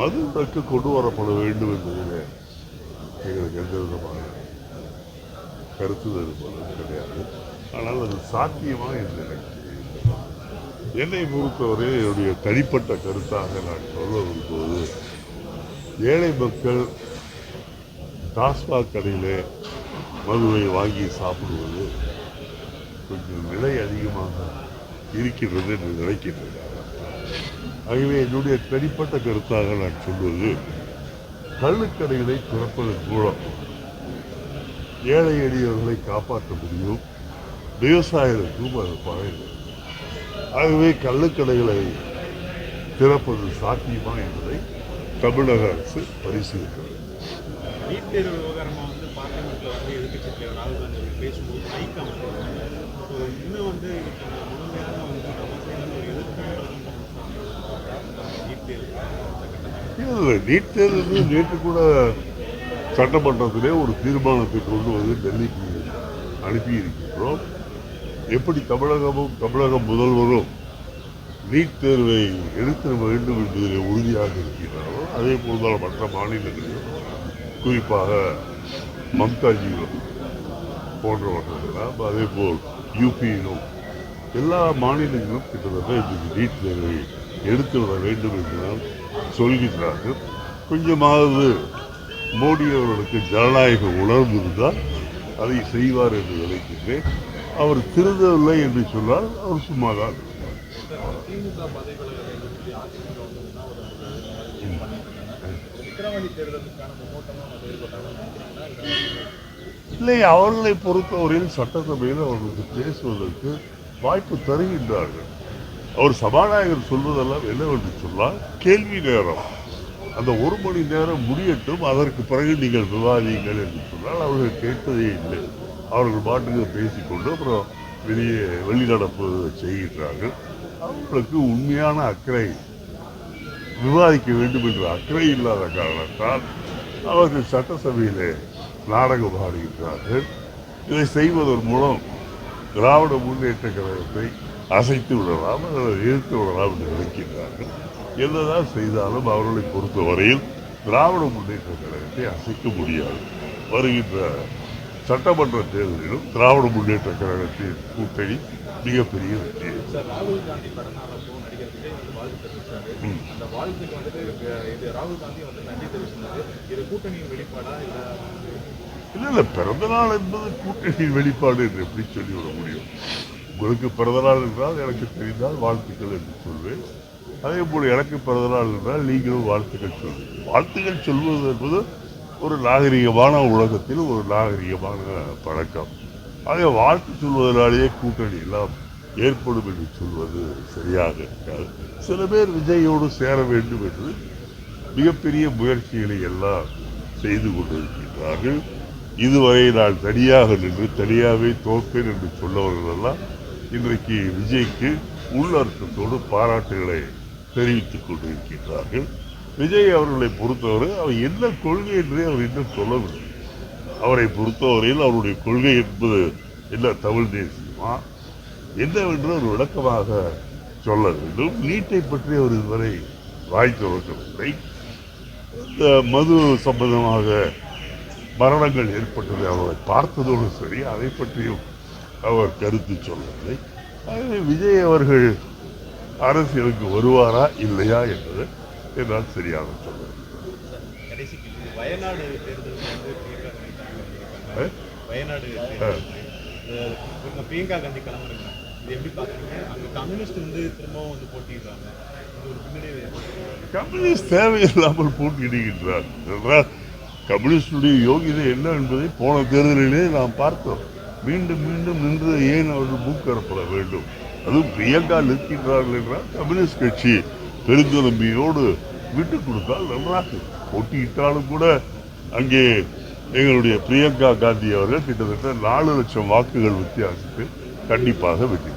மது விலக்கு கொண்டு வரப்பட வேண்டும் என்பதில் எங்களுக்கு எந்த விதமான கருத்து வேறுபாடும் கிடையாது. ஆனால் அது சாத்தியமாக என்று எனக்கு என்னை பொறுத்தவரை என்னுடைய தனிப்பட்ட கருத்தாக நான் சொல்ல விரும்புவது, ஏழை மக்கள் டாஸ்மாக் கடையிலே மதுவை வாங்கி சாப்பிடுவது கொஞ்சம் விலை அதிகமாக இருக்கின்றது என்று நினைக்கின்றனர். ஆகவே என்னுடைய தனிப்பட்ட கருத்தாக நான் சொல்வது, கள்ளுக்கடைகளை திறப்பதன் மூலம் ஏழை எளியவர்களை காப்பாற்ற முடியும், விவசாயிகளுக்கும் அது பழையது. ஆகவே கள்ளுக்கடைகளை திறப்பது சாத்தியமா என்பதை தமிழக அரசு பரிசீலிக்கிறது. நீட் தேர்வு விவகாரமாக வந்து பார்லிமெண்ட்ல வந்து எதிர்க்கட்சி தலைவர் ராகுல் காந்தி பேசும்போது மைக் அமைச்சிருக்காங்க. இன்னும் வந்து முழுமையாக வந்து நம்ம சைடில் ஒரு எதிர்ப்பு நீட் தேர்வு. நீட் தேர்வு நேற்று கூட சட்டமன்றத்திலே ஒரு தீர்மானத்தை கொண்டு வந்து டெல்லிக்கு அனுப்பியிருக்கின்றோம். எப்படி தமிழக முதல்வரும் நீட் தேர்வை எடுக்க வேண்டும் என்பதில் உறுதியாக இருக்கிறாரோ, அதே போல்தான் மற்ற மாநிலங்களிலும், குறிப்பாக மம்தாஜியும் போன்றவர்களெல்லாம், அதே போல் யூபியிலும் எல்லா மாநிலங்களும் கிட்டத்தட்ட இந்த நீட் தேர்வை எடுத்துவிட வேண்டும் என்றுதான் சொல்கின்றார்கள். கொஞ்சமாவது மோடி அவர்களுக்கு ஜனநாயக உணர்வு இருந்தால் அதை செய்வார் என்று நினைக்கின்றேன். அவர் திருந்தவில்லை என்று சொன்னால் அவர் சும்மாதான். இல்லை, அவர்களை பொறுத்தவரையில் சட்டசபையில் அவர்களுக்கு பேசுவதற்கு வாய்ப்பு தருகின்றார்கள். அவர் சபாநாயகர் சொல்வதெல்லாம் என்னவென்று சொன்னால், கேள்வி நேரம் அந்த 1 மணி நேரம் முடியட்டும், அதற்கு பிறகு நீங்கள் விவாதியுங்கள் என்று சொன்னால் அவர்கள் கேட்பதே இல்லை. அவர்கள் பாட்டுக்கு பேசிக்கொண்டு அப்புறம் வெளிநடப்பு செய்கின்றார்கள். அவர்களுக்கு உண்மையான அக்கறை, விவாதிக்க வேண்டும் என்ற அக்கறை இல்லாத காரணத்தால் அவர்கள் சட்டசபையிலே நாடகம் ஆடுகின்றார்கள். இதை செய்வதன் மூலம் திராவிட முன்னேற்ற கழகத்தை அசைத்து விடலாம் அல்லது எதிர்த்து விடலாம் என்று நினைக்கின்றார்கள். என்னதான் செய்தாலும் அவர்களை பொறுத்தவரையில் திராவிட முன்னேற்ற கழகத்தை அசைக்க முடியாது. வருகின்ற சட்டமன்ற தேர்தலிலும் திராவிட முன்னேற்ற கழகத்தின் கூட்டணி மிகப்பெரிய வெற்றி. ராகுல் காந்தி கடனாளப்போ நடிகர் விஜய் வந்து வாழ்த்து தெரிவித்தாரு. அந்த வாழ்த்துக்கு வந்துட்டு ராகுல் காந்தி வந்து நன்றி தெரிவித்தாரு. இது கூட்டணியின் வெளிப்பாடா இல்லை, பிறந்த நாள் என்பது கூட்டணியின் வெளிப்பாடு என்று எப்படி சொல்லிவிட முடியும்? உங்களுக்கு பிறந்தநாள் என்றால் எனக்கு தெரிந்தால் வாழ்த்துக்கள் என்று சொல்வேன். அதே போல் எனக்கு பிறந்தநாள் என்றால் நீங்களும் வாழ்த்துக்கள் சொல்வீர்கள். வாழ்த்துக்கள் சொல்வது என்பது ஒரு நாகரிகமான உலகத்தில் ஒரு நாகரிகமான பழக்கம். ஆக வாழ்த்து சொல்வதனாலேயே கூட்டணி எல்லாம் ஏற்படும் என்று சொல்வது சரியாக இருக்காது. சில பேர் விஜயோடு சேர வேண்டும் என்று மிகப்பெரிய முயற்சிகளை எல்லாம் செய்து கொண்டிருக்கின்றார்கள். இதுவரை நான் தனியாக நின்று தனியாகவே தோற்பேன் என்று சொன்னவர்கள் எல்லாம் இன்றைக்கு விஜய்க்கு உள்ளர்த்தத்தோடு பாராட்டுகளை தெரிவித்துக் கொண்டிருக்கின்றார்கள். விஜய் அவர்களை பொறுத்தவரை அவர் என்ன கொள்கை என்றே அவர் இன்னும் சொல்லவில்லை. அவரை பொறுத்தவரையில் அவருடைய கொள்கை என்பது என்ன, தமிழ் தேசியமா என்னவென்று ஒரு விளக்கமாக சொல்ல வேண்டும். நீட்டை பற்றி அவர் இதுவரை வாய் திறக்கவில்லை. இந்த மது சம்பந்தமாக மரணங்கள் ஏற்பட்டது அவரை பார்த்ததோடு சரி, அதை பற்றியும் அவர் கருத்து சொல்லவில்லை. ஆகவே விஜய் அவர்கள் அரசியலுக்கு வருவாரா இல்லையா என்பது என்னால் சரியாக சொல்ல. வயநாடு பிரியங்கா காந்தி கிளம்புறாங்க. இது எப்படி பாக்குறீங்க? அங்க கம்யூனிஸ்ட் வந்து திரும்பவும் வந்து போட்டிடுறாங்க. கம்யூனிஸ்ட் தேவையில்லாமல் போட்டியிடுகின்றார். கம்யூனிஸ்டுடைய யோகிதை என்ன என்பதை போன தேர்தலிலே நாம் பார்த்தோம். மீண்டும் மீண்டும் நின்று ஏன் அவர்கள் மூக்கரப்பட வேண்டும்? அதுவும் பிரியங்கா நிற்கின்றார்கள் என்றால் கம்யூனிஸ்ட் கட்சி பெருந்தன்மையோடு விட்டுக் கொடுத்தால் நன்றாக. போட்டியிட்டாலும் கூட அங்கே எங்களுடைய பிரியங்கா காந்தி அவர்கள் கிட்டத்தட்ட 4 லட்சம் வாக்குகள் வித்தியாசத்தில் கண்டிப்பாக வெற்றி